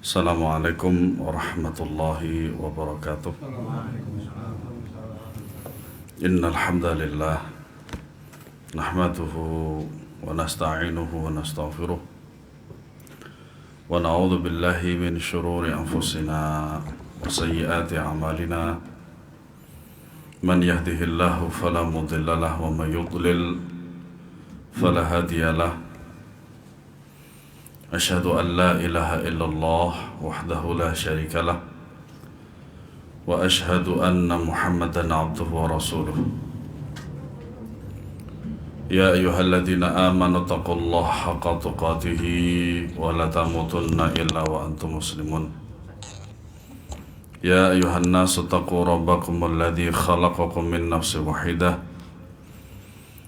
Assalamualaikum warahmatullahi wabarakatuh. Innal hamdalillah nahmaduhu wa nasta'inuhu wa nastaghfiruh wa na'udzu billahi min shururi anfusina wa sayyiati a'malina. Man yahdihillahu fala mudilla lahu wa man yudlil fala hadiya lahu. Asyhadu an la ilaha illallah wahdahu la syarika lah wa asyhadu anna Muhammadan abduhu wa rasuluh. Ya ayyuhalladzina amanu taqullaha haqqa tuqatih wa la tamutunna illa wa antum muslimun. Ya ayyuhan nasu taqu rabbakumul ladzi khalaqakum min nafsin wahidah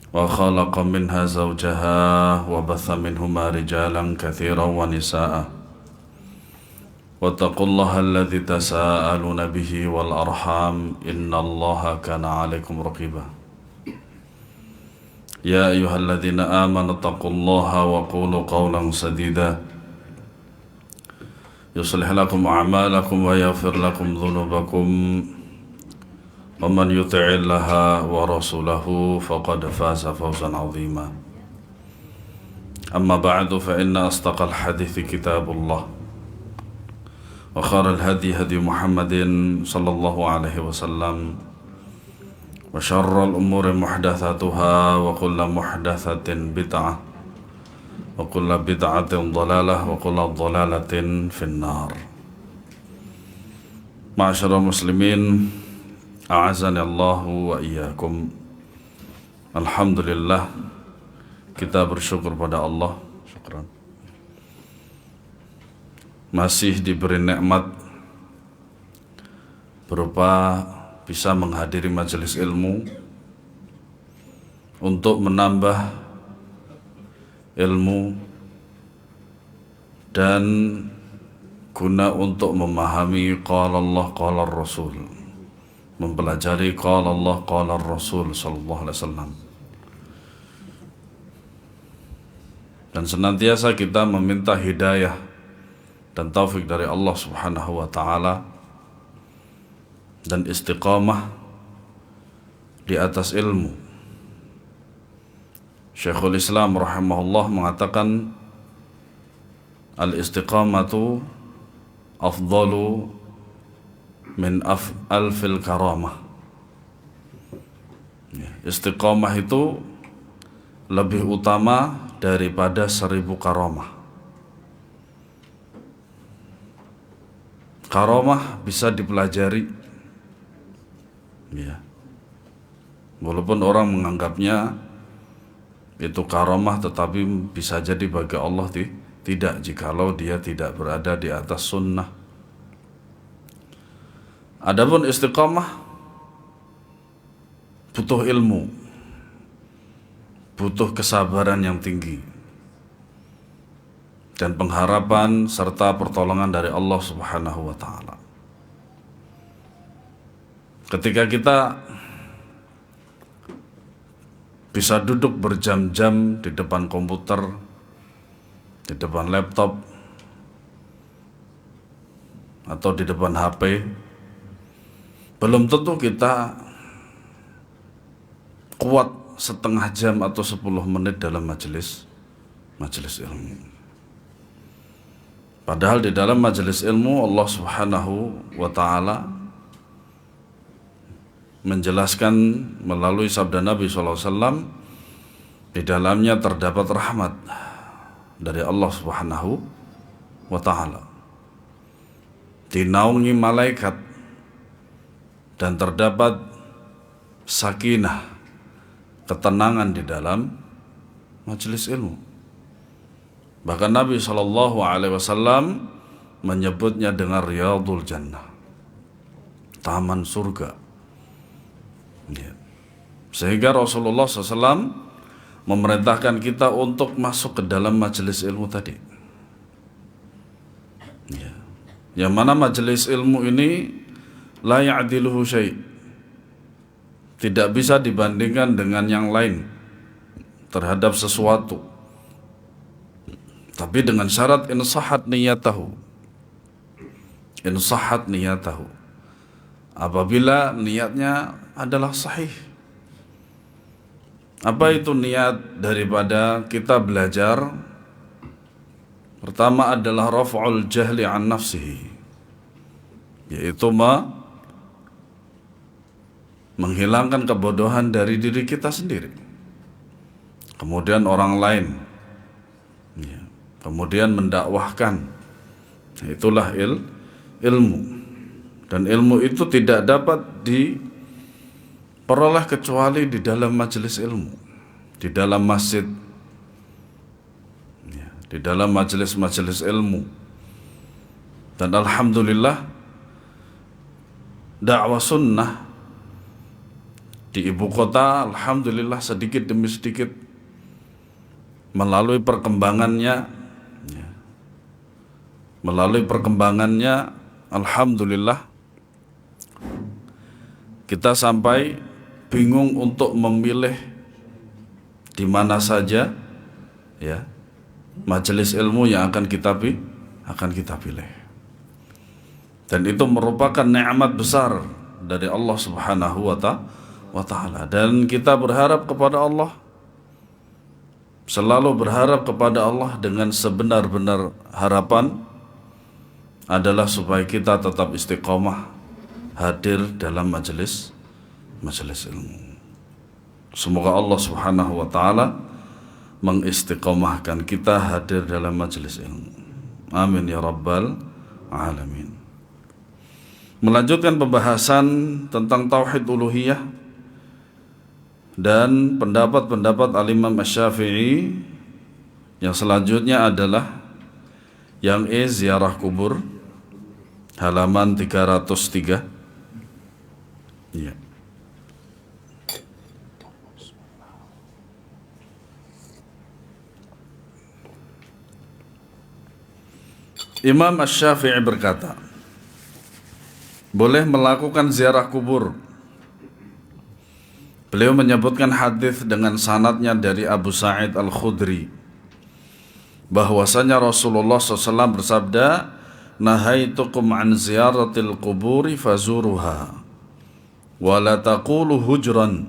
wa khalaqa minha zawjaha wa batha minhuma rijalan katsiran wa nisaa'a wattaqullaha alladzi tasaaluna bihi wal arham innallaha kana 'alaikum raqiba. Ya ayyuhalladzina amanu taqullaha wa qulu qawlan sadida yuslih lakum a'malakum wa yaghfir lakum dhunubakum ومن يطع الله ورسوله فقد فاز فوزا عظيما. أما بعد فإن أصدق الحديث كتاب الله وخير الهدي هدي محمد صلى الله عليه وسلم وشر الأمور محدثاتها وكل محدثة بدعة وكل بدعة ضلالة وكل ضلالة في النار. معاشر المسلمين, a'azani Allahu wa iyyakum. Alhamdulillah, kita bersyukur pada Allah. Syukran. Masih diberi nikmat berupa bisa menghadiri majelis ilmu untuk menambah ilmu dan guna untuk memahami qala Allah qala Rasul, mempelajari qala Allah qala Rasul sallallahu alaihi wasallam, dan senantiasa kita meminta hidayah dan taufik dari Allah Subhanahu wa taala dan istiqamah di atas ilmu. Syekhul Islam rahimahullah mengatakan al-istiqamatu afdalu min alfil karamah. Istiqamah itu lebih utama daripada 1000 karamah. Karamah bisa dipelajari, ya. Walaupun orang menganggapnya itu karamah, tetapi bisa jadi bagi Allah tidak, jikalau dia tidak berada di atas sunnah. Adapun istiqamah butuh ilmu, butuh kesabaran yang tinggi dan pengharapan serta pertolongan dari Allah Subhanahu wa taala. Ketika kita bisa duduk berjam-jam di depan komputer, di depan laptop, atau di depan HP, belum tentu kita kuat setengah jam atau 10 menit dalam majelis ilmu. Padahal di dalam majelis ilmu Allah Subhanahu wa ta'ala menjelaskan melalui sabda Nabi SAW, di dalamnya terdapat rahmat dari Allah Subhanahu wa ta'ala, dinaungi malaikat, dan terdapat sakinah, ketenangan di dalam majelis ilmu. Bahkan Nabi SAW menyebutnya dengan riyadul jannah, taman surga, ya. Sehingga Rasulullah SAW memerintahkan kita untuk masuk ke dalam majelis ilmu tadi, ya. Yang mana majelis ilmu ini la ya'diluhu syai', tidak bisa dibandingkan dengan yang lain terhadap sesuatu. Tapi dengan syarat in sahhat niyatahu. In sahhat niyatahu. Apabila niatnya adalah sahih. Apa itu niat daripada kita belajar? Pertama adalah raf'ul jahli an nafsihi, yaitu menghilangkan kebodohan dari diri kita sendiri, kemudian orang lain, ya. Kemudian mendakwahkan. Itulah ilmu. Dan ilmu itu tidak dapat diperoleh kecuali di dalam majelis ilmu, di dalam masjid, ya, di dalam majelis-majelis ilmu. Dan alhamdulillah dakwah sunnah di ibu kota, alhamdulillah sedikit demi sedikit melalui perkembangannya, ya, alhamdulillah kita sampai bingung untuk memilih di mana saja, ya, majelis ilmu yang akan kita pilih. Dan itu merupakan nikmat besar dari Allah Subhanahu wa ta'ala. Dan kita berharap kepada Allah, selalu berharap kepada Allah dengan sebenar-benar harapan adalah supaya kita tetap istiqomah hadir dalam majelis ilmu. Semoga Allah Subhanahu wa ta'ala mengistiqomahkan kita hadir dalam majelis ilmu. Amin ya rabbal alamin. Melanjutkan pembahasan tentang tauhid uluhiyah dan pendapat-pendapat al-Imam Asy-Syafi'i. Yang selanjutnya adalah yang ziarah kubur, halaman 303. Ya. Imam Asy-Syafi'i berkata, boleh melakukan ziarah kubur. Beliau menyebutkan hadis dengan sanadnya dari Abu Sa'id Al-Khudri bahwasanya Rasulullah SAW bersabda, nahaitukum an ziyaratil quburi fazuruha wa la taqulu hujran.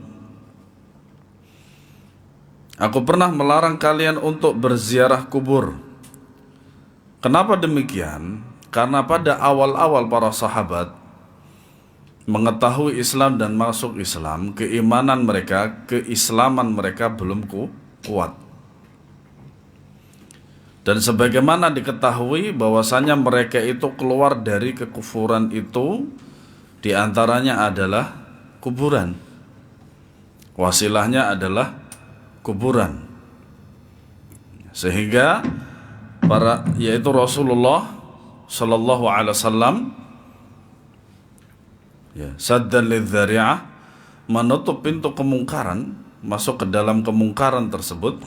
Aku pernah melarang kalian untuk berziarah kubur. Kenapa demikian? Karena pada awal-awal para sahabat mengetahui Islam dan masuk Islam, keimanan mereka, keislaman mereka belum kuat. Dan sebagaimana diketahui bahwasanya mereka itu keluar dari kekufuran itu, diantaranya adalah kuburan. Wasilahnya adalah kuburan. Sehingga yaitu Rasulullah Sallallahu Alaihi Wasallam, ya, saddan lidzari'ah, menutup pintu kemungkaran, masuk ke dalam kemungkaran tersebut,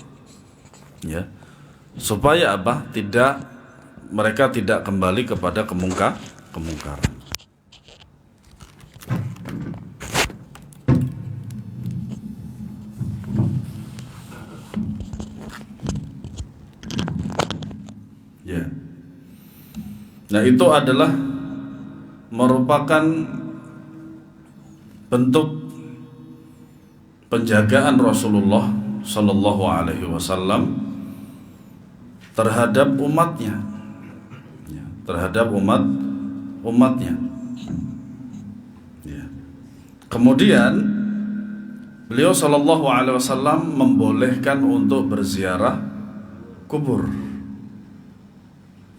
ya, supaya apa? Mereka tidak kembali kepada kemungkaran. Ya. Nah, itu adalah merupakan bentuk penjagaan Rasulullah Sallallahu Alaihi Wasallam terhadap umatnya, ya, terhadap umatnya. Ya. Kemudian beliau Sallallahu Alaihi Wasallam membolehkan untuk berziarah kubur.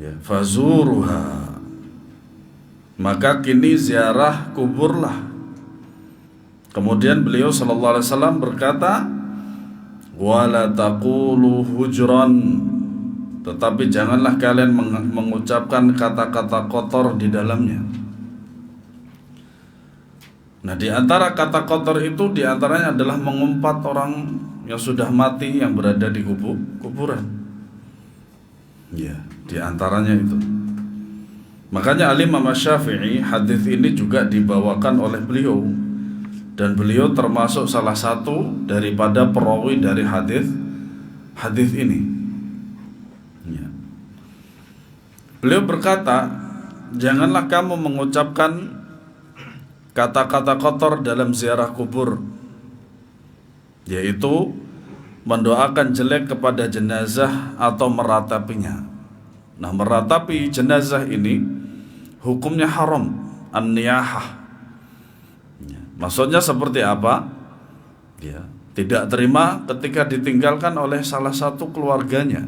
Ya, fazuruha, maka kini ziarah kuburlah. Kemudian beliau sallallahu alaihi wasallam berkata, wala taqulu hujran, tetapi janganlah kalian mengucapkan kata-kata kotor di dalamnya. Nah, di antara kata kotor itu diantaranya adalah mengumpat orang yang sudah mati yang berada di kuburan. Ya, di antaranya itu. Makanya Al-Imam Asy-Syafi'i, hadis ini juga dibawakan oleh beliau, dan beliau termasuk salah satu daripada perawi dari hadis ini. Ya. Beliau berkata, janganlah kamu mengucapkan kata-kata kotor dalam ziarah kubur, yaitu mendoakan jelek kepada jenazah atau meratapinya. Nah, meratapi jenazah ini hukumnya haram, an-niyahah. Maksudnya seperti apa? Ya, tidak terima ketika ditinggalkan oleh salah satu keluarganya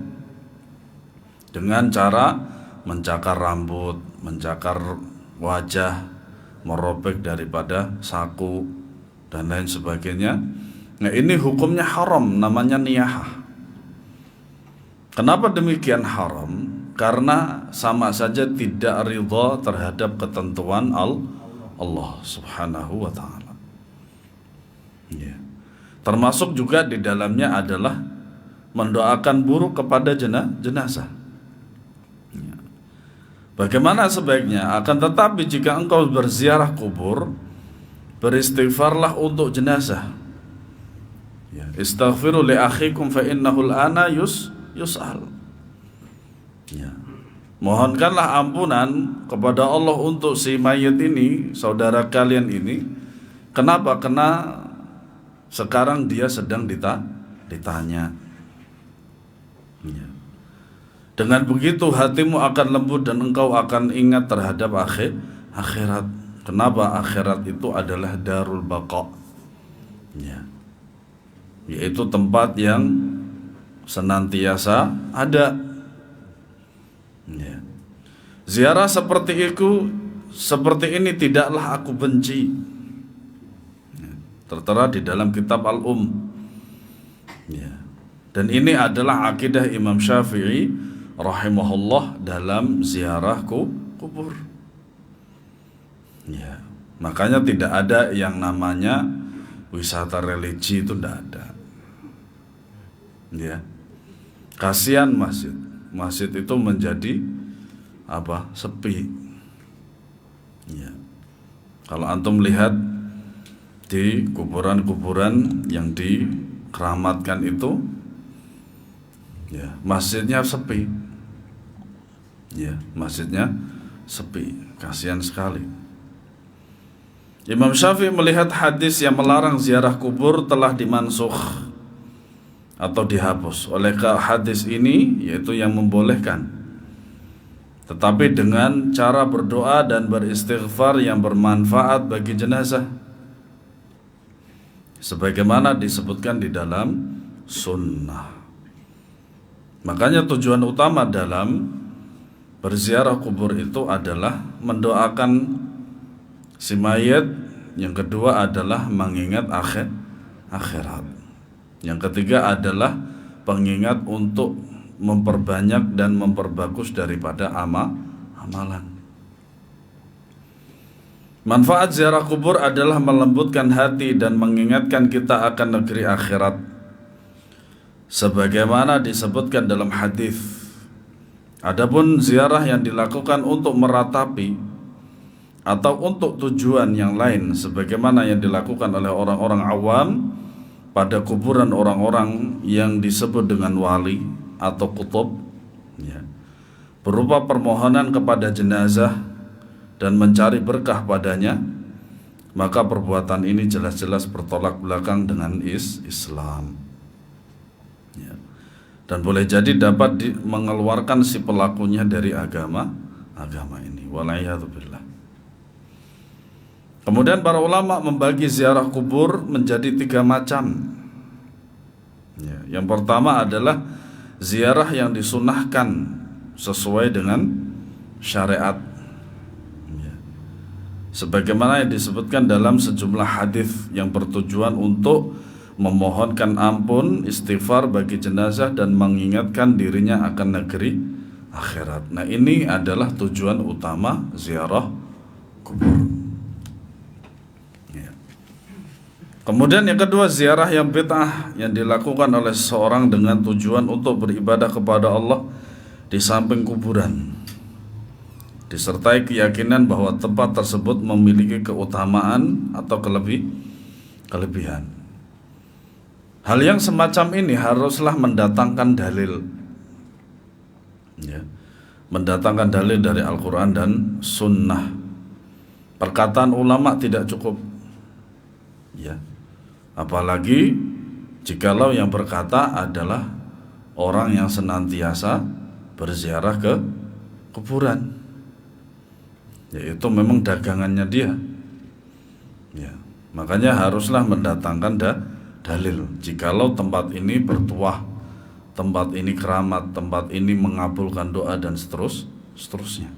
dengan cara mencakar rambut, mencakar wajah, merobek daripada saku dan lain sebagainya. Nah, ini hukumnya haram, namanya niyahah. Kenapa demikian haram? Karena sama saja tidak ridha terhadap ketentuan Allah Subhanahu wa ta'ala. Ya. Termasuk juga di dalamnya adalah mendoakan buruk kepada jenazah. Ya. Bagaimana sebaiknya? Akan tetapi jika engkau berziarah kubur, beristighfarlah untuk jenazah. Ya. Istaghfiru li akhikum fa innahu al-ana yus'al. Ya. Mohonkanlah ampunan kepada Allah untuk si mayit ini, saudara kalian ini. Kenapa? Karena sekarang dia sedang ditanya. Ya. Dengan begitu hatimu akan lembut dan engkau akan ingat terhadap akhirat. Kenapa? Akhirat itu adalah darul baqa. Ya. Yaitu tempat yang senantiasa ada. Ya. Ziarah seperti ini tidaklah aku benci. Ya. Tertera di dalam kitab Al-Um. Ya. Dan ini adalah akidah Imam Syafi'i rahimahullah dalam ziarah kubur. Ya. Makanya tidak ada yang namanya wisata religi, itu tidak ada. Ya. Kasihan masjid. Masjid itu menjadi sepi. Ya. Kalau antum lihat di kuburan-kuburan yang dikeramatkan itu, ya, masjidnya sepi. Ya, masjidnya sepi. Kasihan sekali. Imam Syafi'i melihat hadis yang melarang ziarah kubur telah dimansukh atau dihapus oleh hadis ini, yaitu yang membolehkan, tetapi dengan cara berdoa dan beristighfar yang bermanfaat bagi jenazah, sebagaimana disebutkan di dalam sunnah. Makanya tujuan utama dalam berziarah kubur itu adalah mendoakan si mayit, yang kedua adalah mengingat akhirat. Yang ketiga adalah pengingat untuk memperbanyak dan memperbagus daripada amalan. Manfaat ziarah kubur adalah melembutkan hati dan mengingatkan kita akan negeri akhirat. Sebagaimana disebutkan dalam hadis. Adapun ziarah yang dilakukan untuk meratapi atau untuk tujuan yang lain, sebagaimana yang dilakukan oleh orang-orang awam pada kuburan orang-orang yang disebut dengan wali atau kutub, ya, berupa permohonan kepada jenazah dan mencari berkah padanya, maka perbuatan ini jelas-jelas bertolak belakang dengan Islam, ya, dan boleh jadi dapat mengeluarkan si pelakunya dari agama ini. Wala'iyadzubillah. Kemudian para ulama membagi ziarah kubur menjadi 3 macam. Ya, yang pertama adalah ziarah yang disunahkan sesuai dengan syariat. Ya. Sebagaimana yang disebutkan dalam sejumlah hadis yang bertujuan untuk memohonkan ampun, istighfar bagi jenazah dan mengingatkan dirinya akan negeri akhirat. Nah, ini adalah tujuan utama ziarah kubur. Kemudian yang kedua, ziarah yang bid'ah yang dilakukan oleh seseorang dengan tujuan untuk beribadah kepada Allah di samping kuburan, disertai keyakinan bahwa tempat tersebut memiliki keutamaan atau kelebihan. Hal yang semacam ini haruslah mendatangkan dalil, ya, mendatangkan dalil dari Al-Quran dan Sunnah. Perkataan ulama tidak cukup, ya. Apalagi jikalau yang berkata adalah orang yang senantiasa berziarah ke kuburan, yaitu memang dagangannya dia, ya. Makanya haruslah mendatangkan dalil. Jikalau tempat ini bertuah, tempat ini keramat, tempat ini mengabulkan doa dan seterusnya.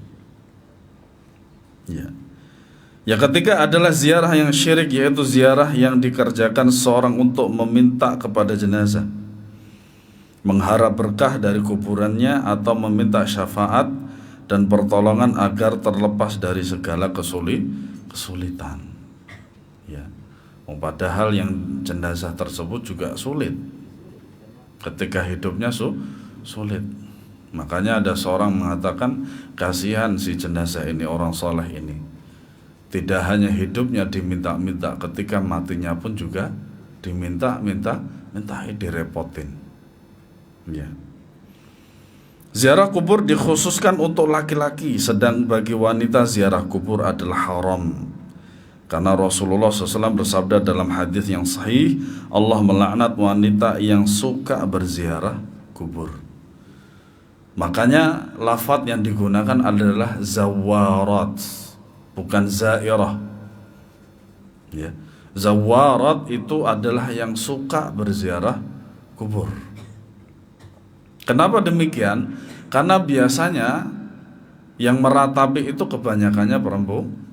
Ya. Yang ketiga adalah ziarah yang syirik, yaitu ziarah yang dikerjakan seorang untuk meminta kepada jenazah, mengharap berkah dari kuburannya, atau meminta syafaat dan pertolongan agar terlepas dari segala kesulitan. Ya. Padahal yang jenazah tersebut juga sulit ketika hidupnya sulit. Makanya ada seorang mengatakan, kasihan si jenazah ini, orang soleh ini, tidak hanya hidupnya diminta-minta, ketika matinya pun juga diminta-minta, direpotin. Ya. Ziarah kubur dikhususkan untuk laki-laki, sedang bagi wanita ziarah kubur adalah haram. Karena Rasulullah SAW bersabda dalam hadis yang sahih, Allah melaknat wanita yang suka berziarah kubur. Makanya lafadz yang digunakan adalah zawarat, bukan zairah. Ya. Zawarat itu adalah yang suka berziarah kubur. Kenapa demikian? Karena biasanya yang meratapi itu kebanyakannya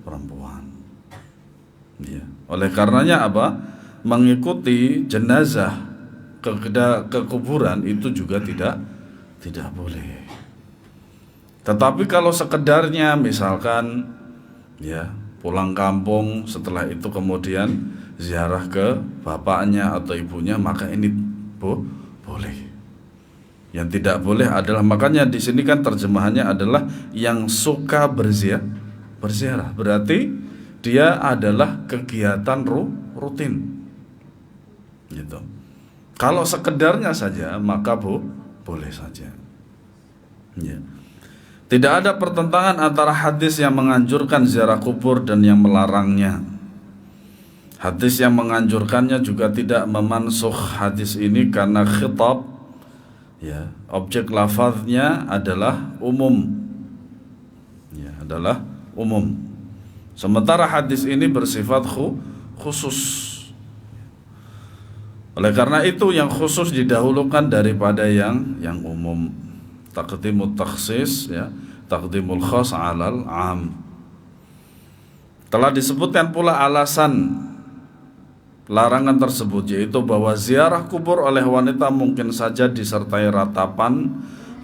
perempuan. Ya. Oleh karenanya apa? Mengikuti jenazah ke kuburan itu juga tidak boleh. Tetapi kalau sekedarnya misalkan, ya, pulang kampung, setelah itu kemudian ziarah ke bapaknya atau ibunya, maka ini boleh. Yang tidak boleh adalah, makanya di sini kan terjemahannya adalah yang suka berziarah. Berarti dia adalah kegiatan rutin. Gitu. Kalau sekedarnya saja maka boleh saja. Ya. Tidak ada pertentangan antara hadis yang menganjurkan ziarah kubur dan yang melarangnya. Hadis yang menganjurkannya juga tidak memansukh hadis ini karena khitab, ya, objek lafaznya adalah umum. Ya, adalah umum. Sementara hadis ini bersifat khusus. Oleh karena itu yang khusus didahulukan daripada yang umum. Taqdimut takhsis, ya, taqdimul khas 'alal 'am. Telah disebutkan pula alasan larangan tersebut, yaitu bahwa ziarah kubur oleh wanita mungkin saja disertai ratapan,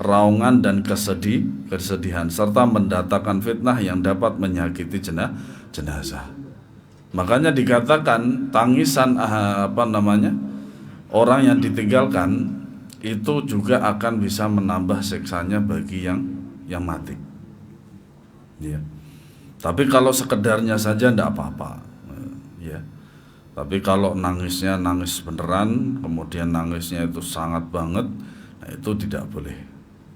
raungan dan kesedihan, serta mendatangkan fitnah yang dapat menyakiti jenazah. Makanya dikatakan tangisan orang yang ditinggalkan itu juga akan bisa menambah siksanya bagi yang mati. Ya. Tapi kalau sekedarnya saja tidak apa-apa. Ya. Tapi kalau nangisnya nangis beneran, kemudian nangisnya itu sangat banget, nah itu tidak boleh.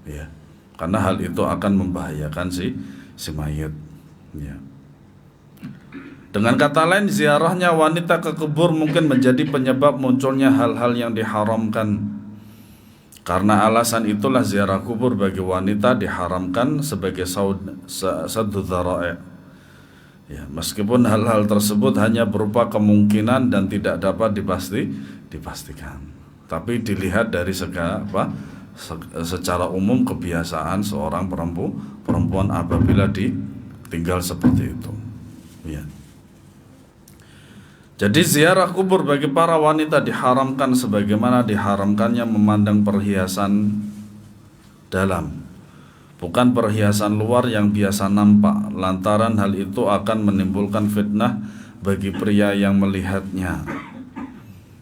Ya. Karena hal itu akan membahayakan si mayit. Ya. Dengan kata lain, ziarahnya wanita ke kubur mungkin menjadi penyebab munculnya hal-hal yang diharamkan. Karena alasan itulah ziarah kubur bagi wanita diharamkan sebagai saddu dzara'i'. Ya, meskipun hal-hal tersebut hanya berupa kemungkinan dan tidak dapat dipastikan. Tapi dilihat dari secara umum kebiasaan seorang perempuan apabila ditinggal seperti itu. Ya. Jadi ziarah kubur bagi para wanita diharamkan sebagaimana diharamkannya memandang perhiasan dalam, bukan perhiasan luar yang biasa nampak, lantaran hal itu akan menimbulkan fitnah bagi pria yang melihatnya.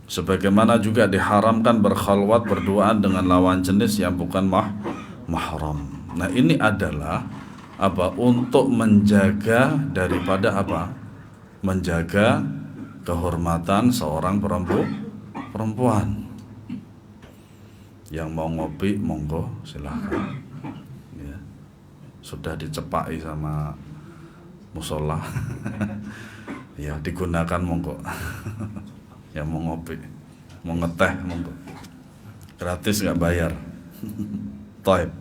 Sebagaimana juga diharamkan berkhalwat berduaan dengan lawan jenis yang bukan mahram. Nah, ini adalah untuk menjaga daripada menjaga kehormatan seorang perempuan. Yang mau ngopi monggo silahkan. Ya. sudah dicepaki sama musola. Ya digunakan monggo. Ya mau ngopi, mau ngeteh monggo. Gratis nggak bayar. Taib.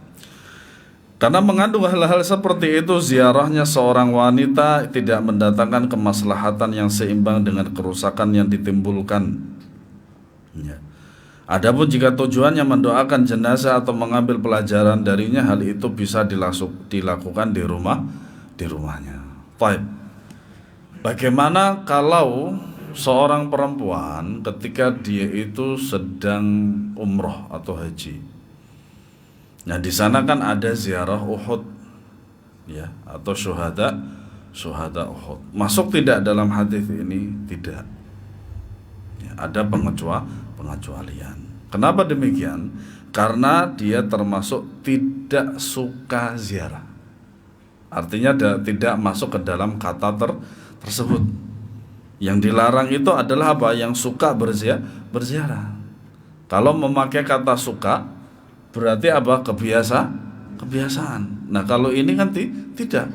Karena mengandung hal-hal seperti itu, ziarahnya seorang wanita tidak mendatangkan kemaslahatan yang seimbang dengan kerusakan yang ditimbulkan. Ya. Adapun jika tujuannya mendoakan jenazah atau mengambil pelajaran darinya, hal itu bisa dilakukan di rumahnya. Baik. Bagaimana kalau seorang perempuan ketika dia itu sedang umroh atau haji? Nah, di sana kan ada ziarah Uhud, ya, atau syuhada Uhud. Masuk tidak dalam hadis ini? Tidak. Ya, ada pengecualian. Kenapa demikian? Karena dia termasuk tidak suka ziarah. Artinya tidak masuk ke dalam kata tersebut. Yang dilarang itu adalah apa? Yang suka berziarah. Kalau memakai kata suka, berarti apa? Kebiasaan. Nah, kalau ini kan tidak.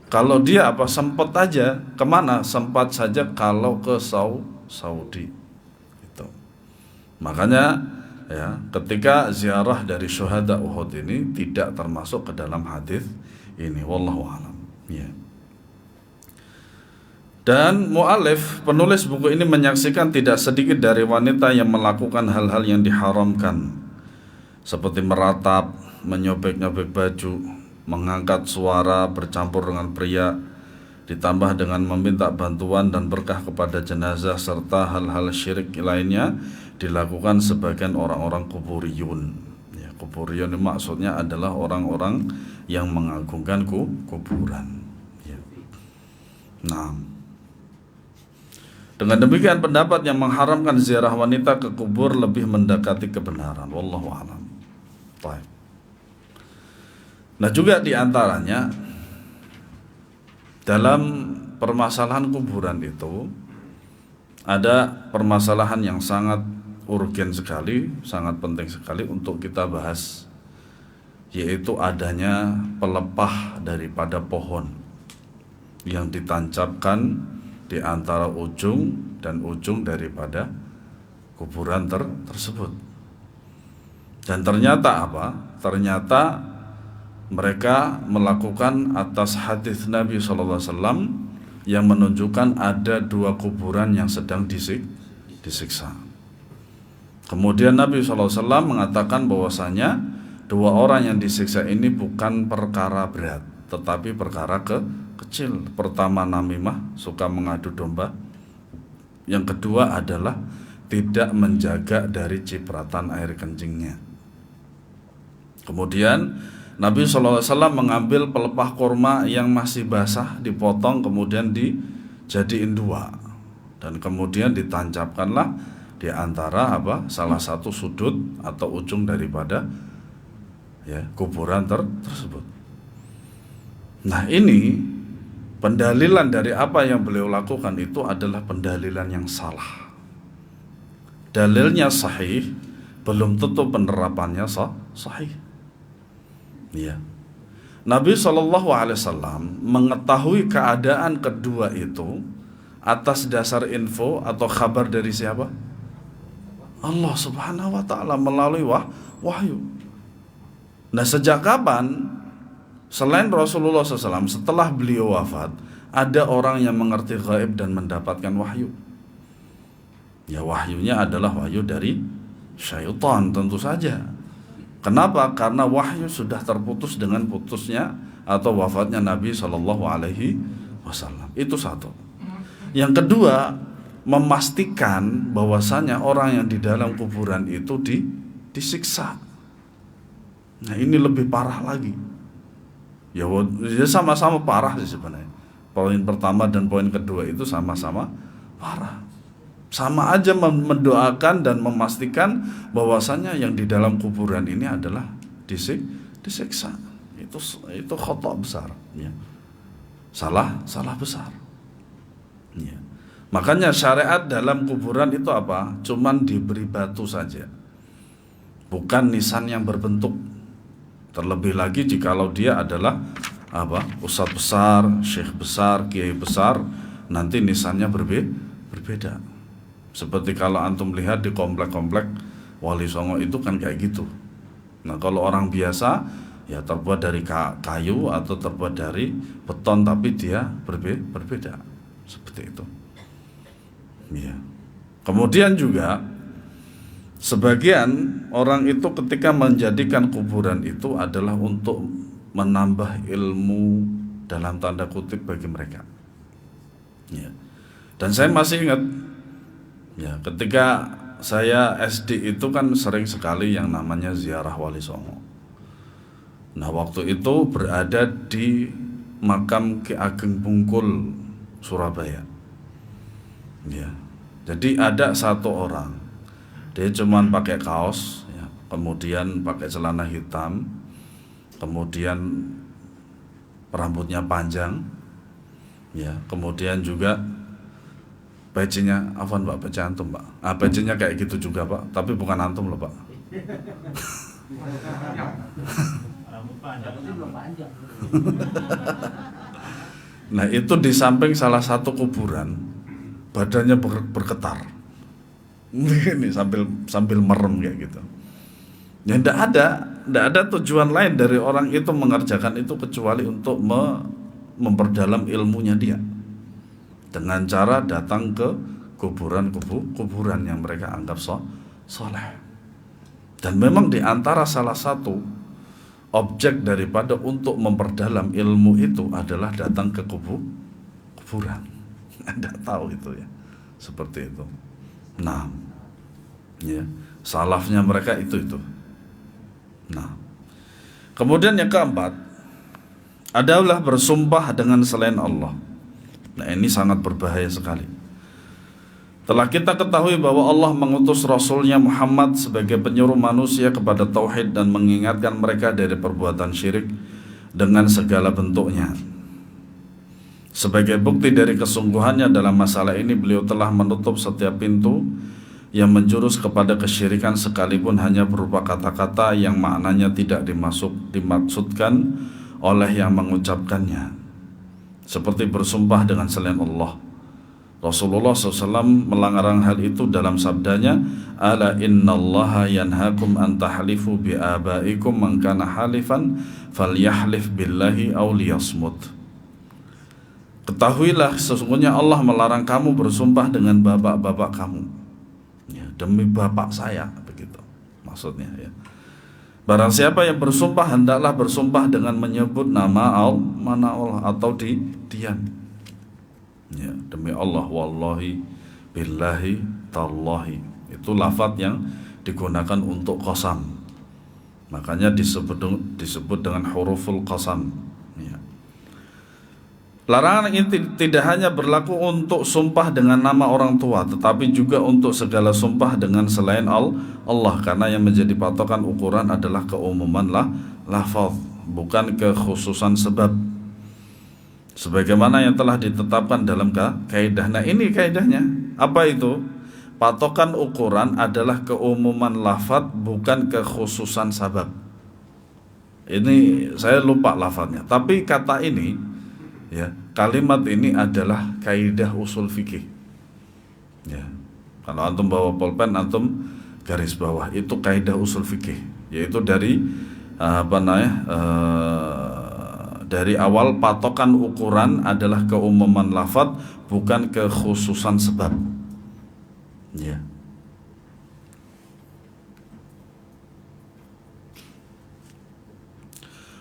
Kalau dia apa? Sempat aja. Kemana? Sempat saja kalau ke Saudi. Itu. Makanya ya, ketika ziarah dari syuhada Uhud ini tidak termasuk ke dalam hadis ini. Wallahu a'lam. Ya. Dan mu'alif, penulis buku ini menyaksikan tidak sedikit dari wanita yang melakukan hal-hal yang diharamkan, seperti meratap, menyobek-nyobek baju, mengangkat suara bercampur dengan pria, ditambah dengan meminta bantuan dan berkah kepada jenazah, serta hal-hal syirik lainnya dilakukan sebagian orang-orang kuburiyun. Ya, kuburiyun ini maksudnya adalah orang-orang yang mengagungkan kuburan. Ya. Nah, dengan demikian pendapat yang mengharamkan ziarah wanita ke kubur lebih mendekati kebenaran. Wallahu a'lam. Baik. Nah, juga diantaranya dalam permasalahan kuburan itu ada permasalahan yang sangat urgen sekali, sangat penting sekali untuk kita bahas, yaitu adanya pelepah daripada pohon yang ditancapkan di antara ujung dan ujung daripada kuburan tersebut. Dan ternyata apa? Ternyata mereka melakukan atas hadis Nabi SAW yang menunjukkan ada 2 kuburan yang sedang disiksa. Kemudian Nabi SAW mengatakan bahwasanya 2 orang yang disiksa ini bukan perkara berat, tetapi perkara kecil. Pertama, namimah, suka mengadu domba. Yang kedua adalah tidak menjaga dari cipratan air kencingnya. Kemudian Nabi SAW mengambil pelepah kurma yang masih basah, dipotong, kemudian dijadiin 2, dan kemudian ditancapkanlah di antara salah satu sudut atau ujung daripada kuburan tersebut. Nah, ini pendalilan dari apa yang beliau lakukan itu adalah pendalilan yang salah. Dalilnya sahih, belum tentu penerapannya sahih. Ya. Nabi SAW mengetahui keadaan kedua itu atas dasar info atau kabar dari siapa? Allah Subhanahu wa ta'ala melalui wahyu. Nah, sejak kapan selain Rasulullah SAW, setelah beliau wafat, ada orang yang mengerti gaib dan mendapatkan wahyu? Ya, wahyunya adalah wahyu dari syaitan tentu saja. Kenapa? Karena wahyu sudah terputus dengan putusnya atau wafatnya Nabi SAW. Itu satu. Yang kedua, memastikan bahwasanya orang yang di dalam kuburan itu disiksa. Nah, ini lebih parah lagi. Ya sama-sama parah sih sebenarnya. Poin pertama dan poin kedua itu sama-sama parah. Sama aja mendoakan dan memastikan bahwasanya yang di dalam kuburan ini adalah disiksa. Itu khata' besar, ya. Salah besar. Ya. Makanya syariat dalam kuburan itu apa? Cuman diberi batu saja. Bukan nisan yang berbentuk. Terlebih lagi jikalau dia adalah ustadz besar, syekh besar, kiai besar, nanti nisannya berbeda. Seperti kalau antum lihat di komplek-komplek Wali Songo itu kan kayak gitu. Nah, kalau orang biasa ya terbuat dari kayu atau terbuat dari beton, tapi dia berbeda. Seperti itu. Ya. Kemudian juga sebagian orang itu ketika menjadikan kuburan itu adalah untuk menambah ilmu dalam tanda kutip bagi mereka. Ya. Dan saya masih ingat ya, ketika saya SD itu kan sering sekali yang namanya ziarah Wali Songo. Nah, waktu itu berada di makam Ki Ageng Bungkul, Surabaya. Ya. Jadi ada satu orang, dia cuman pakai kaos, ya, kemudian pakai celana hitam, kemudian rambutnya panjang, ya, kemudian juga pecinya, afwan Pak, peci antum Pak. Pecinya kayak gitu juga Pak, tapi bukan antum loh Pak. Nah, itu di samping salah satu kuburan, badannya bergetar. Ini sambil merem kayak gitu. Ya enggak ada tujuan lain dari orang itu mengerjakan itu kecuali untuk memperdalam ilmunya dia. Dengan cara datang ke kuburan yang mereka anggap soleh. Dan memang di antara salah satu objek daripada untuk memperdalam ilmu itu adalah datang ke kuburan. Anda tahu itu ya, seperti itu. Nah, ya, salafnya mereka itu. Nah, kemudian yang keempat adalah bersumpah dengan selain Allah. Nah, ini sangat berbahaya sekali. Telah kita ketahui bahwa Allah mengutus Rasulnya Muhammad sebagai penyuruh manusia kepada tauhid dan mengingatkan mereka dari perbuatan syirik dengan segala bentuknya. Sebagai bukti dari kesungguhannya dalam masalah ini, beliau telah menutup setiap pintu yang menjurus kepada kesyirikan, sekalipun hanya berupa kata-kata yang maknanya tidak dimaksudkan oleh yang mengucapkannya, seperti bersumpah dengan selain Allah. Rasulullah SAW melarang hal itu dalam sabdanya, ala innallaha yanhakum an tahlifu bi abaikum man kana halifan falyahlif billahi aw liyasmut. Ketahuilah sesungguhnya Allah melarang kamu bersumpah dengan bapak-bapak kamu, ya, demi bapak saya, begitu maksudnya ya. Barang siapa yang bersumpah hendaklah bersumpah dengan menyebut nama Allah atau diam. Ya, demi Allah, wallahi, billahi, tallahi. Itu lafaz yang digunakan untuk qasam. Makanya disebut dengan huruful qasam. Ya. Larangan ini tidak hanya berlaku untuk sumpah dengan nama orang tua, tetapi juga untuk segala sumpah dengan selain Allah, karena yang menjadi patokan ukuran adalah keumuman lafaz, bukan kekhususan sebab. Sebagaimana yang telah ditetapkan dalam kaidah. Nah, ini kaidahnya. Apa itu? Patokan ukuran adalah keumuman lafaz, bukan kekhususan sabab. Ini saya lupa lafaznya, tapi kata ini, ya, kalimat ini adalah kaidah usul fikih. Ya, kalau antum bawa pulpen, antum garis bawah, itu kaidah usul fikih, yaitu dari dari awal patokan ukuran adalah keumuman lafaz, bukan kekhususan sebab. Ya.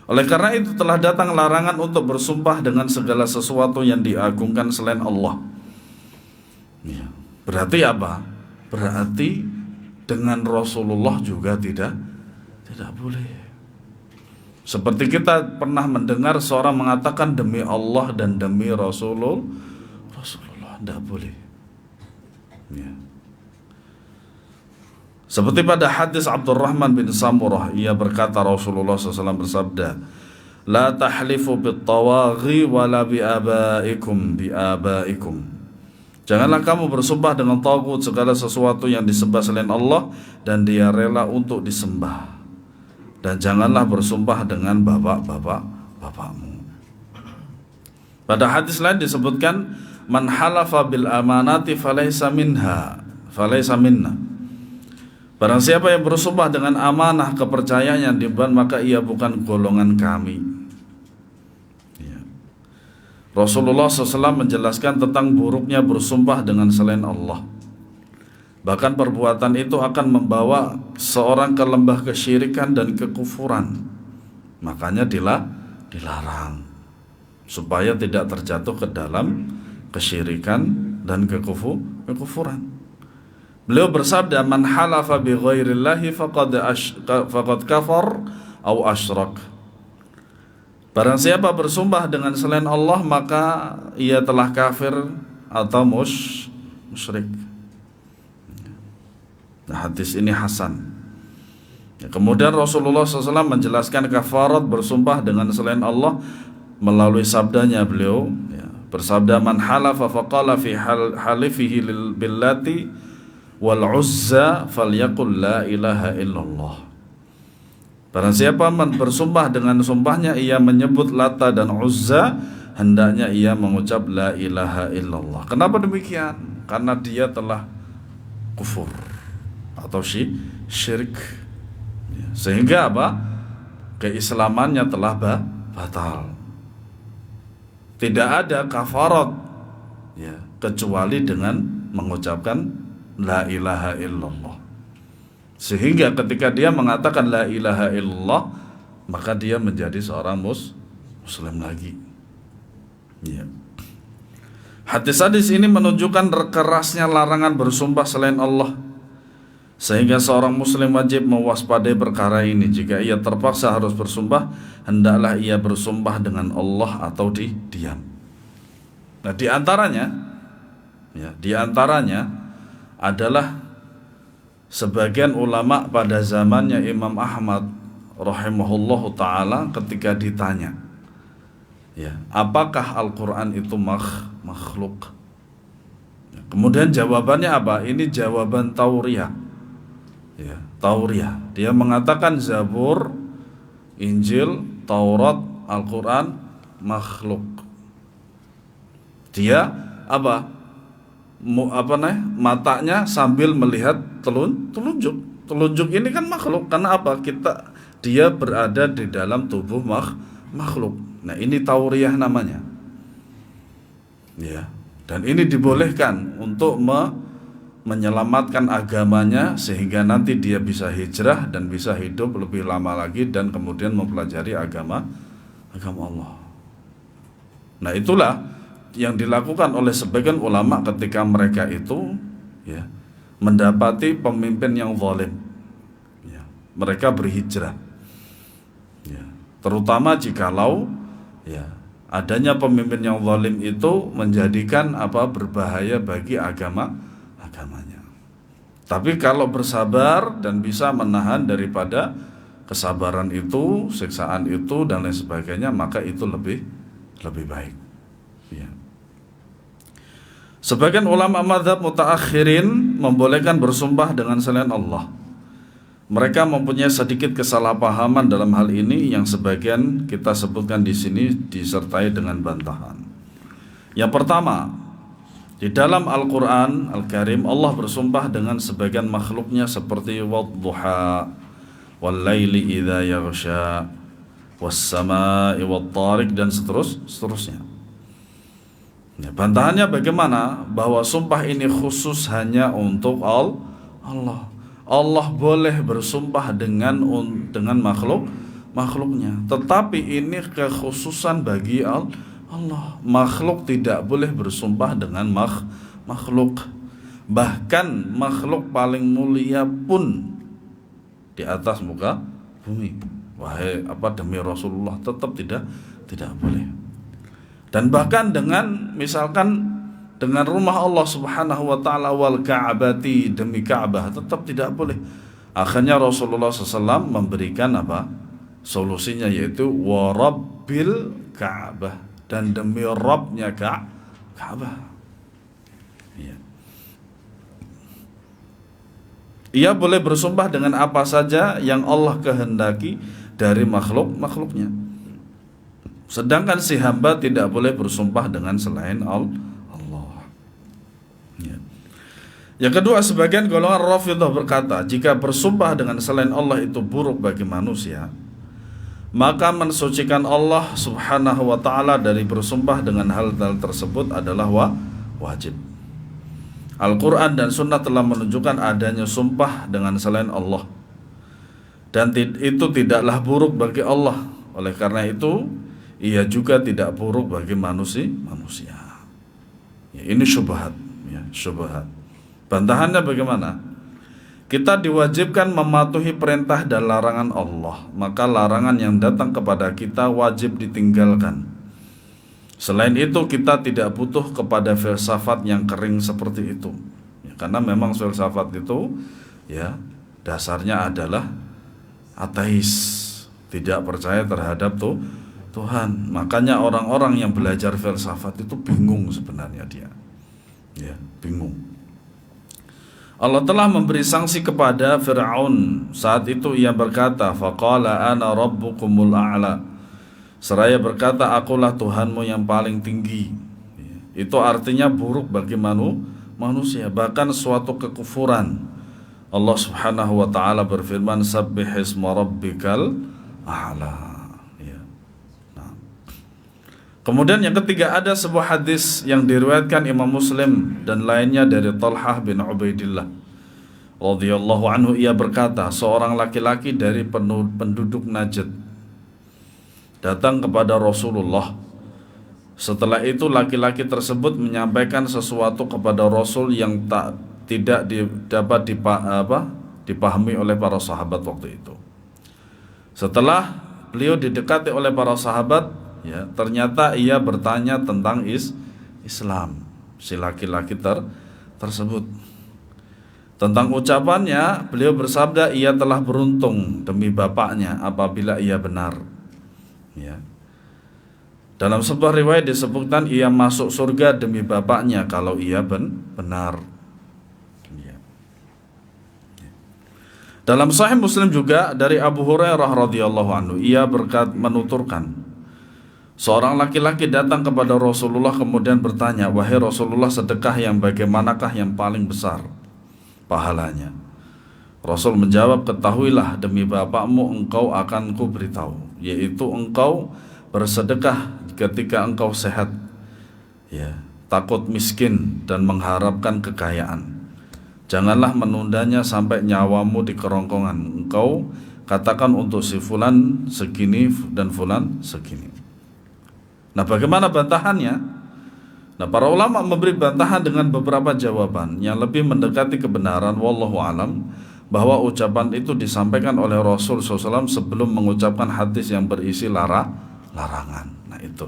Oleh karena itu telah datang larangan untuk bersumpah dengan segala sesuatu yang diagungkan selain Allah. Ya. Berarti apa? Berarti dengan Rasulullah juga tidak boleh. Seperti kita pernah mendengar seorang mengatakan demi Allah dan demi Rasulullah, tidak boleh. Ya. Seperti pada hadis Abdurrahman bin Samurah, ia berkata Rasulullah SAW bersabda, la tahlifu bit-tawaghi wala bi abaikum. Janganlah kamu bersumpah dengan tagut, segala sesuatu yang disembah selain Allah dan dia rela untuk disembah. dan janganlah bersumpah dengan bapakmu. Pada hadis lain disebutkan, man halafa bil amanati falaysa minna. Barang siapa yang bersumpah dengan amanah kepercayaan yang diemban, maka ia bukan golongan kami. Ya. Rasulullah SAW menjelaskan tentang buruknya bersumpah dengan selain Allah. Bahkan perbuatan itu akan membawa seorang ke lembah kesyirikan dan kekufuran. Makanya dilarang supaya tidak terjatuh ke dalam kesyirikan dan kekufuran. Beliau bersabda, man halafa bi ghairillahi faqad kafar au asyrak. Barang siapa bersumpah dengan selain Allah, maka ia telah kafir atau musyrik. Nah, hadis ini hasan. Kemudian Rasulullah SAW menjelaskan kafarat bersumpah dengan selain Allah melalui sabdanya beliau, bersabda, man halafa faqala fi halifihi billati wal uzza falyaqul la ilaha illallah. Barang siapa bersumpah dengan sumpahnya ia menyebut Lata dan Uzza, hendaknya ia mengucap la ilaha illallah. Kenapa demikian? Karena dia telah kufur atau syirik, sehingga apa? Keislamannya telah batal. Tidak ada kafarat kecuali dengan mengucapkan la ilaha illallah. Sehingga ketika dia mengatakan la ilaha illallah, maka dia menjadi seorang muslim lagi. Hadis-hadis ini menunjukkan kerasnya larangan bersumpah selain Allah, sehingga seorang muslim wajib mewaspadai perkara ini. Jika ia terpaksa harus bersumpah, hendaklah ia bersumpah dengan Allah atau diam. Nah, di antaranya adalah sebagian ulama pada zamannya Imam Ahmad rahimahullahu ta'ala ketika ditanya, apakah Al-Quran itu makhluk? Kemudian jawabannya apa? Ini jawaban tauriyah. Tauriyah. Dia mengatakan Zabur, Injil, Taurat, Al-Quran makhluk. Dia matanya sambil melihat telunjuk. Telunjuk ini kan makhluk. Karena apa? Dia berada di dalam tubuh makhluk. Nah, ini tauriyah namanya. Dan ini dibolehkan untuk menyelamatkan agamanya, sehingga nanti dia bisa hijrah dan bisa hidup lebih lama lagi dan kemudian mempelajari agama Allah. Nah, itulah yang dilakukan oleh sebagian ulama ketika mereka itu mendapati pemimpin yang zalim. Mereka berhijrah. Terutama jikalau adanya pemimpin yang zalim itu menjadikan berbahaya bagi agamanya. Tapi kalau bersabar dan bisa menahan daripada kesabaran itu, siksaan itu dan lain sebagainya, maka itu lebih baik. Sebagian ulama mazhab mutaakhirin membolehkan bersumpah dengan selain Allah. Mereka mempunyai sedikit kesalahpahaman dalam hal ini yang sebagian kita sebutkan di sini disertai dengan bantahan. Yang pertama, di dalam Al-Quran Al-Karim Allah bersumpah dengan sebagian makhluknya seperti wadduha, wal-laili idza yaghsha, was-samaa'i wat-tariq dan seterusnya. Bantahannya bagaimana? Bahwa sumpah ini khusus hanya untuk Allah. Allah boleh bersumpah dengan makhluknya, tetapi ini kekhususan bagi Allah. Makhluk tidak boleh bersumpah dengan makhluk. Bahkan makhluk paling mulia pun di atas muka bumi, demi Rasulullah, tetap tidak boleh. Dan bahkan misalkan dengan rumah Allah Subhanahu wa taala, wal Ka'bati, demi Ka'bah, tetap tidak boleh. Akhirnya Rasulullah SAW memberikan solusinya, yaitu wa rabbil Ka'bah, dan demi Rabbnya Ka'bah. Ia boleh bersumpah dengan apa saja yang Allah kehendaki dari makhluknya. Sedangkan si hamba tidak boleh bersumpah dengan selain Allah. Ya. Yang kedua, sebagian golongan Rafidhah berkata, jika bersumpah dengan selain Allah itu buruk bagi manusia, maka mensucikan Allah subhanahu wa ta'ala dari bersumpah dengan hal-hal tersebut adalah wajib. Al-Quran dan Sunnah telah menunjukkan adanya sumpah dengan selain Allah, dan itu tidaklah buruk bagi Allah. Oleh karena itu, ia juga tidak buruk bagi manusia. Ya, ini syubhat, ya, syubhat. Bantahannya bagaimana? Kita diwajibkan mematuhi perintah dan larangan Allah, maka larangan yang datang kepada kita wajib ditinggalkan. Selain itu, kita tidak butuh kepada filsafat yang kering seperti itu, ya, karena memang filsafat itu ya dasarnya adalah ateis, tidak percaya terhadap Tuhan. Makanya orang-orang yang belajar filsafat itu bingung sebenarnya dia, ya, bingung. Allah telah memberi sanksi kepada Fir'aun. Saat itu ia berkata, faqala ana rabbukumul a'la. Seraya berkata, akulah Tuhanmu yang paling tinggi. Itu artinya buruk bagi manusia, bahkan suatu kekufuran. Allah subhanahu wa ta'ala berfirman, sabbihisma rabbikal a'la. Ya. Nah. Kemudian yang ketiga, ada sebuah hadis yang diriwayatkan Imam Muslim dan lainnya dari Talhah bin Ubaidillah radhiyallahu anhu. Ia berkata, seorang laki-laki dari penduduk Najd datang kepada Rasulullah. Setelah itu laki-laki tersebut menyampaikan sesuatu kepada Rasul yang tidak dapat dipahami oleh para sahabat waktu itu. Setelah beliau didekati oleh para sahabat, ya, ternyata ia bertanya tentang Islam, si laki-laki tersebut. Tentang ucapannya, beliau bersabda, ia telah beruntung demi bapaknya apabila ia benar. Ya. Dalam sebuah riwayat disebutkan ia masuk surga demi bapaknya kalau ia benar. Ya. Dalam Sahih Muslim juga dari Abu Hurairah radhiyallahu anhu, ia menuturkan, seorang laki-laki datang kepada Rasulullah kemudian bertanya, wahai Rasulullah, sedekah yang bagaimanakah yang paling besar pahalanya? Rasul menjawab, ketahuilah demi bapakmu engkau akan ku beritahu, yaitu engkau bersedekah ketika engkau sehat, ya, takut miskin dan mengharapkan kekayaan. Janganlah menundanya sampai nyawamu di kerongkongan. Engkau katakan untuk si fulan segini dan fulan segini. Nah, bagaimana bantahannya? Nah, para ulama memberi bantahan dengan beberapa jawaban yang lebih mendekati kebenaran, wallahu alam, bahwa ucapan itu disampaikan oleh Rasul SAW sebelum mengucapkan hadis yang berisi larangan. Nah itu,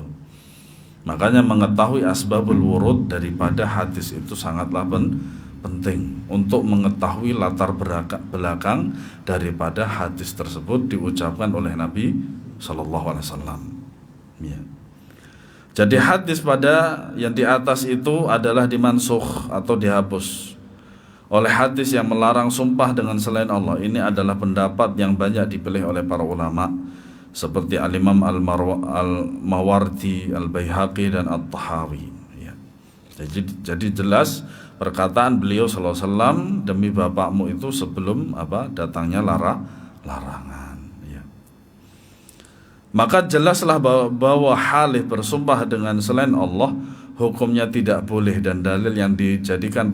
makanya mengetahui asbabul wurud daripada hadis itu sangatlah penting untuk mengetahui latar belakang daripada hadis tersebut diucapkan oleh Nabi SAW. Ya. Jadi hadis pada yang di atas itu adalah dimansukh atau dihapus oleh hadis yang melarang sumpah dengan selain Allah. Ini adalah pendapat yang banyak dipilih oleh para ulama seperti Al-Imam Al-Mawardi, Al-Baihaqi dan At-Tahawi, ya. Jadi jelas perkataan beliau sallallahu alaihi wasallam, demi bapakmu itu sebelum datangnya larangan, ya. Maka jelaslah bahwa halih bersumpah dengan selain Allah hukumnya tidak boleh, dan dalil yang dijadikan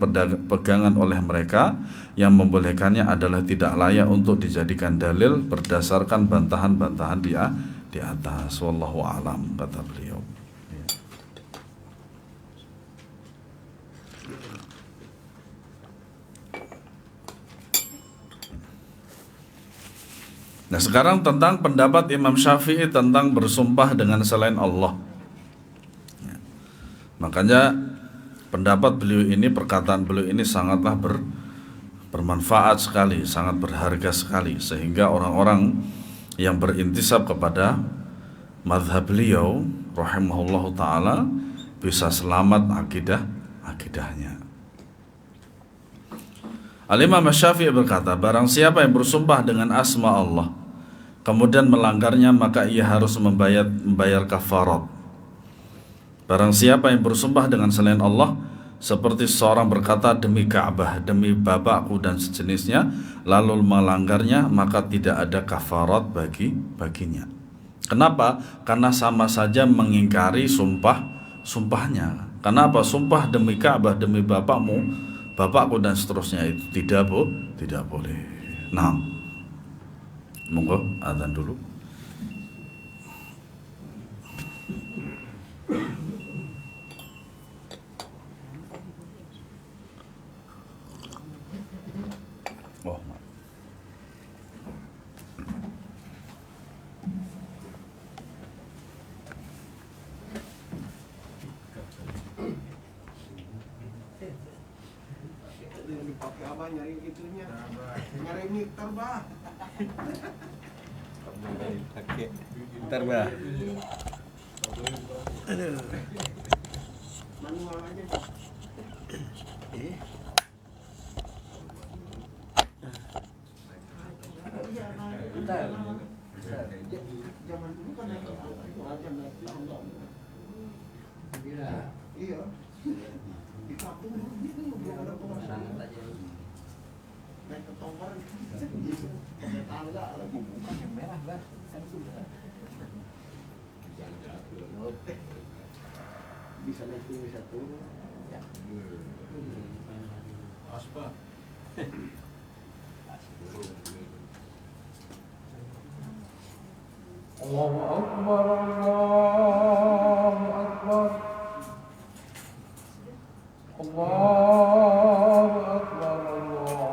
pegangan oleh mereka yang membolehkannya adalah tidak layak untuk dijadikan dalil berdasarkan bantahan-bantahan di atas. Wallahu alam, kata beliau. Nah, sekarang tentang pendapat Imam Syafi'i tentang bersumpah dengan selain Allah. Makanya pendapat beliau ini, perkataan beliau ini sangatlah bermanfaat sekali, sangat berharga sekali, sehingga orang-orang yang berintisab kepada mazhab beliau rahimahullahu ta'ala bisa selamat akidahnya. Al-Imam Syafi'i berkata, barang siapa yang bersumpah dengan asma Allah kemudian melanggarnya, maka ia harus membayar kafarat. Barang siapa yang bersumpah dengan selain Allah, seperti seorang berkata demi Ka'bah, demi bapakku dan sejenisnya, lalu melanggarnya, maka tidak ada kafarat baginya. Kenapa? Karena sama saja mengingkari sumpahnya. Kenapa? Sumpah demi Ka'bah, demi bapakku dan seterusnya itu tidak boleh. Nah, monggo azan dulu. Oh, dipakai apa nyari itunya, nyari meter bah. Pakai ntar bah. Aduh. Manual aja. Bentar. Zaman dulu kan naik aja naik tangga. Iya. Di kampung gitu belum ada pemasangan aja. Naik ke tongkar. Pakai tangga lagi bukan yang merah, Bah. Kan sudah. Bisa naik bisa turun. Ya. Aspa. Allahu Akbar, Allahu Akbar. Allahu Akbar, Allahu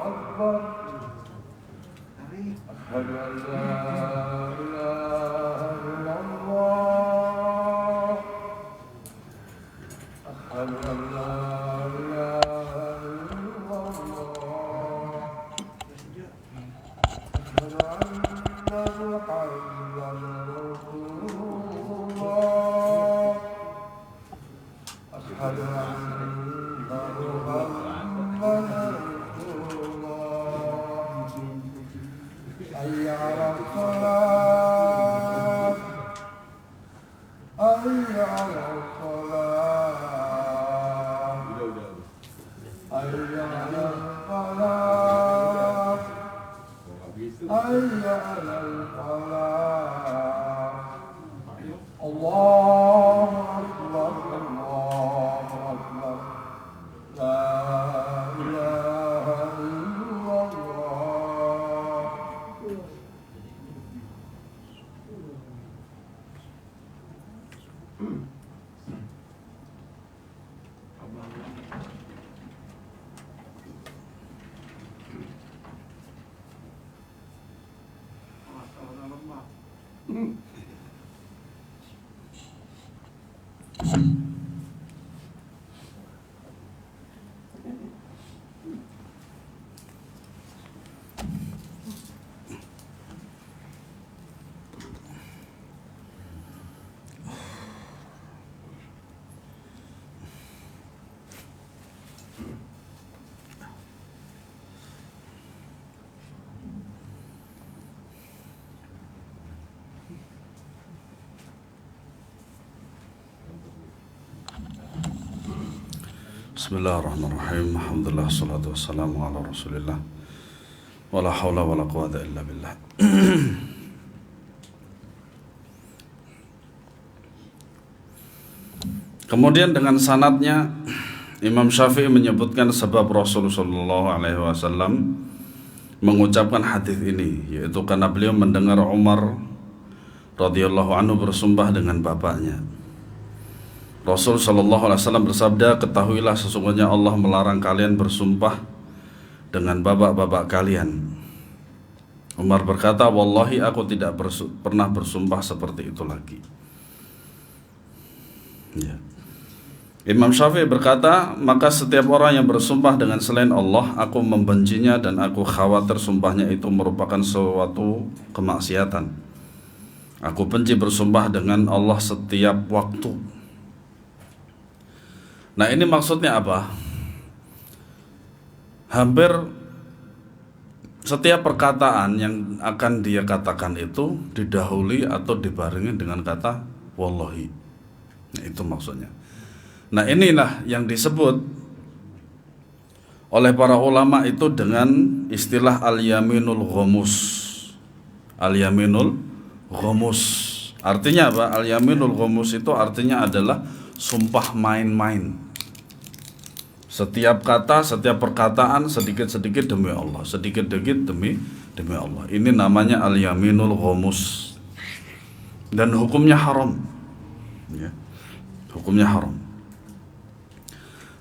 Akbar. Asyhadu an la ilaha illallah. Asyhadu an la ilaha illallah. Asyhadu anna Muhammadan Rasulullah. Asyhadu anna Muhammadan Rasulullah. Hayya 'alal shalah. Hayya 'alal shalah. Hayya 'alal falah. Hayya 'alal falah. Allahu Akbar, Allahu Akbar. La ilaha illallah. Bismillahirrahmanirrahim. Alhamdulillah, salatu wassalamu ala rasulillah. Wala hawla wala quwata illa billah. Kemudian dengan sanadnya Imam Syafi'i menyebutkan sebab Rasulullah SAW mengucapkan hadis ini, yaitu karena beliau mendengar Umar radhiyallahu anhu bersumpah dengan bapaknya. Rasul SAW bersabda, ketahuilah sesungguhnya Allah melarang kalian bersumpah dengan bapak-bapak kalian. Umar berkata, wallahi aku tidak pernah bersumpah seperti itu lagi. Ya. Imam Syafi'i berkata, maka setiap orang yang bersumpah dengan selain Allah, aku membencinya dan aku khawatir sumpahnya itu merupakan suatu kemaksiatan. Aku benci bersumpah dengan Allah setiap waktu. Nah, ini maksudnya apa? hampir setiap perkataan yang akan dia katakan itu didahului atau dibarengi dengan kata wallahi. Nah, itu maksudnya. Nah, inilah yang disebut oleh para ulama itu dengan istilah al-yaminul ghamus. Al-yaminul ghamus. Artinya apa? Al-yaminul ghamus itu artinya adalah sumpah main-main. Setiap kata, setiap perkataan sedikit-sedikit demi Allah, sedikit-sedikit demi Allah. Ini namanya al-yaminul ghamus. Dan hukumnya haram. Ya. Hukumnya haram.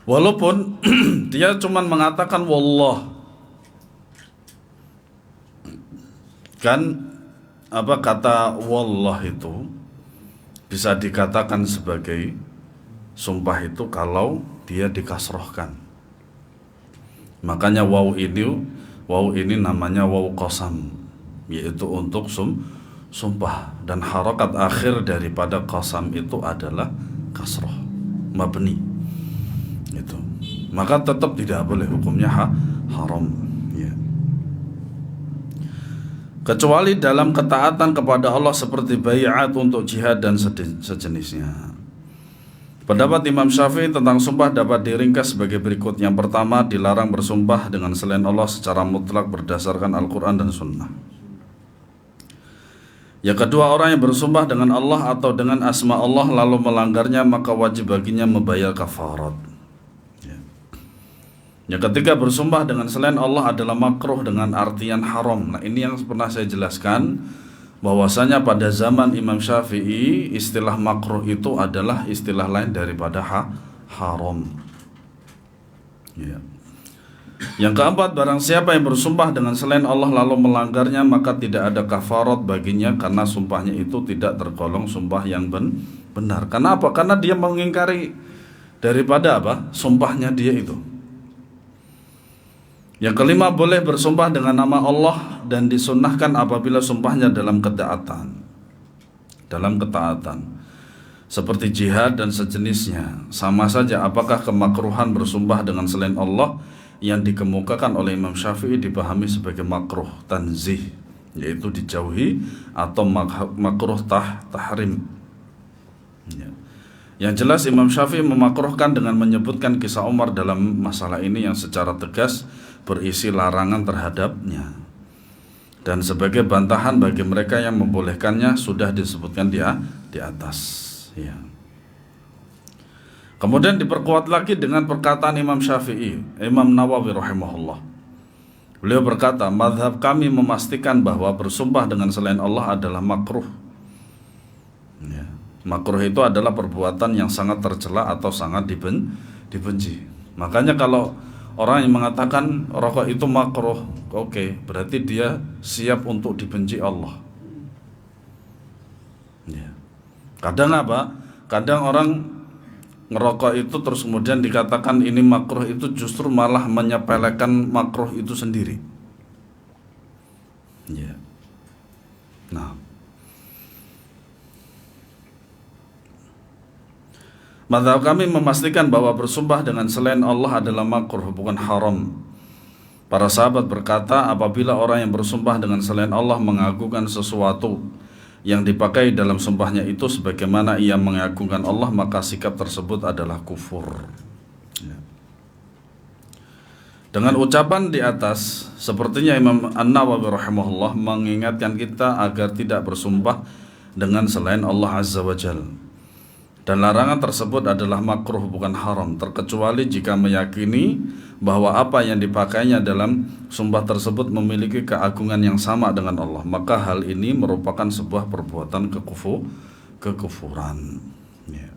Walaupun dia cuma mengatakan wallah. Kan apa kata wallah itu bisa dikatakan sebagai sumpah itu kalau dia dikasrohkan. Makanya waw ini namanya waw qasam, yaitu untuk sumpah, dan harokat akhir daripada qasam itu adalah kasroh mabni. Itu. Maka tetap tidak boleh, hukumnya haram, ya. Kecuali dalam ketaatan kepada Allah seperti bai'at untuk jihad dan sejenisnya. Pendapat Imam Syafi'i tentang sumpah dapat diringkas sebagai berikut. Yang pertama, dilarang bersumpah dengan selain Allah secara mutlak berdasarkan Al-Quran dan Sunnah. Yang kedua, orang yang bersumpah dengan Allah atau dengan asma Allah lalu melanggarnya, maka wajib baginya membayar kafarat. Yang ketiga, bersumpah dengan selain Allah adalah makruh dengan artian haram. Nah, ini yang pernah saya jelaskan, bahwasanya pada zaman Imam Syafi'i istilah makruh itu adalah istilah lain daripada haram. Ya. Yang keempat, barang siapa yang bersumpah dengan selain Allah lalu melanggarnya, maka tidak ada kafarat baginya karena sumpahnya itu tidak tergolong sumpah yang benar. Kenapa? Karena dia mengingkari daripada apa? Sumpahnya dia itu. Yang kelima, boleh bersumpah dengan nama Allah dan disunnahkan apabila sumpahnya dalam ketaatan. Seperti jihad dan sejenisnya. Sama saja apakah kemakruhan bersumpah dengan selain Allah yang dikemukakan oleh Imam Syafi'i dipahami sebagai makruh tanzih, yaitu dijauhi, atau makruh tahrim. Ya. Yang jelas Imam Syafi'i memakruhkan dengan menyebutkan kisah Umar dalam masalah ini yang secara tegas berisi larangan terhadapnya. Dan sebagai bantahan bagi mereka yang membolehkannya sudah disebutkan di atas. Ya. Kemudian diperkuat lagi dengan perkataan Imam Syafi'i, Imam Nawawi rahimahullah. Beliau berkata, mazhab kami memastikan bahwa bersumpah dengan selain Allah adalah makruh. Ya. Makruh itu adalah perbuatan yang sangat tercela atau sangat dibenci. Makanya kalau orang yang mengatakan rokok itu makruh, oke, berarti dia siap untuk dibenci Allah. Ya. Kadang apa? Kadang orang ngerokok itu terus kemudian dikatakan ini makruh, itu justru malah menyepelekan makruh itu sendiri. Ya. Nah, mazhab kami memastikan bahwa bersumpah dengan selain Allah adalah makruh, bukan haram. Para sahabat berkata, apabila orang yang bersumpah dengan selain Allah mengagungkan sesuatu yang dipakai dalam sumpahnya itu sebagaimana ia mengagungkan Allah, maka sikap tersebut adalah kufur. Ya. Dengan ucapan di atas, sepertinya Imam An-Nawawi rahimahullah mengingatkan kita agar tidak bersumpah dengan selain Allah Azza wa Jalla. Dan larangan tersebut adalah makruh, bukan haram, terkecuali jika meyakini bahwa apa yang dipakainya dalam sumpah tersebut memiliki keagungan yang sama dengan Allah. Maka hal ini merupakan sebuah perbuatan kekufuran. Ya.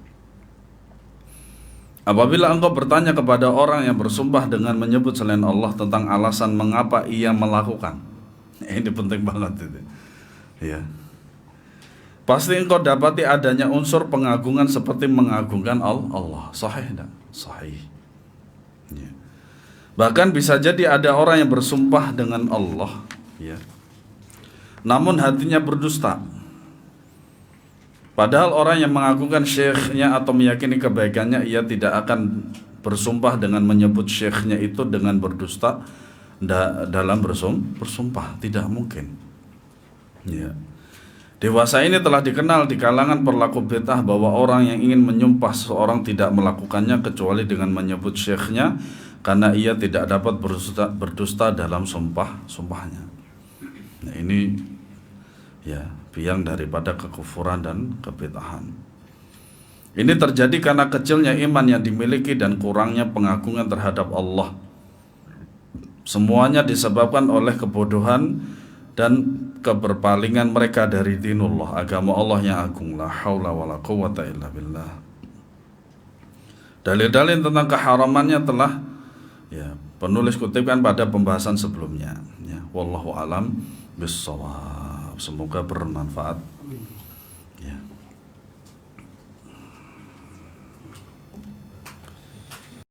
Apabila engkau bertanya kepada orang yang bersumpah dengan menyebut selain Allah tentang alasan mengapa ia melakukan, ini penting banget itu. Ya. Pasti engkau dapati adanya unsur pengagungan seperti mengagungkan Allah. Sahih tak? Sahih. Ya. Bahkan bisa jadi ada orang yang bersumpah dengan Allah, ya, namun hatinya berdusta. Padahal orang yang mengagungkan syekhnya atau meyakini kebaikannya, ia tidak akan bersumpah dengan menyebut syekhnya itu dengan berdusta dalam bersumpah, tidak mungkin. Ya. Dewasa ini telah dikenal di kalangan pelaku bid'ah bahwa orang yang ingin menyumpah seorang tidak melakukannya kecuali dengan menyebut syekhnya, karena ia tidak dapat berdusta dalam sumpahnya. Nah, ini ya biang daripada kekufuran dan kebid'ahan. Ini terjadi karena kecilnya iman yang dimiliki dan kurangnya pengagungan terhadap Allah. Semuanya disebabkan oleh kebodohan dan keberpalingan mereka dari dinullah, agama Allah yang agung. La haula wala quwwata illa billah. Dalil-dalil tentang keharamannya telah ya penulis kutipkan pada pembahasan sebelumnya. Ya, wallahu alam bissawab. Semoga bermanfaat.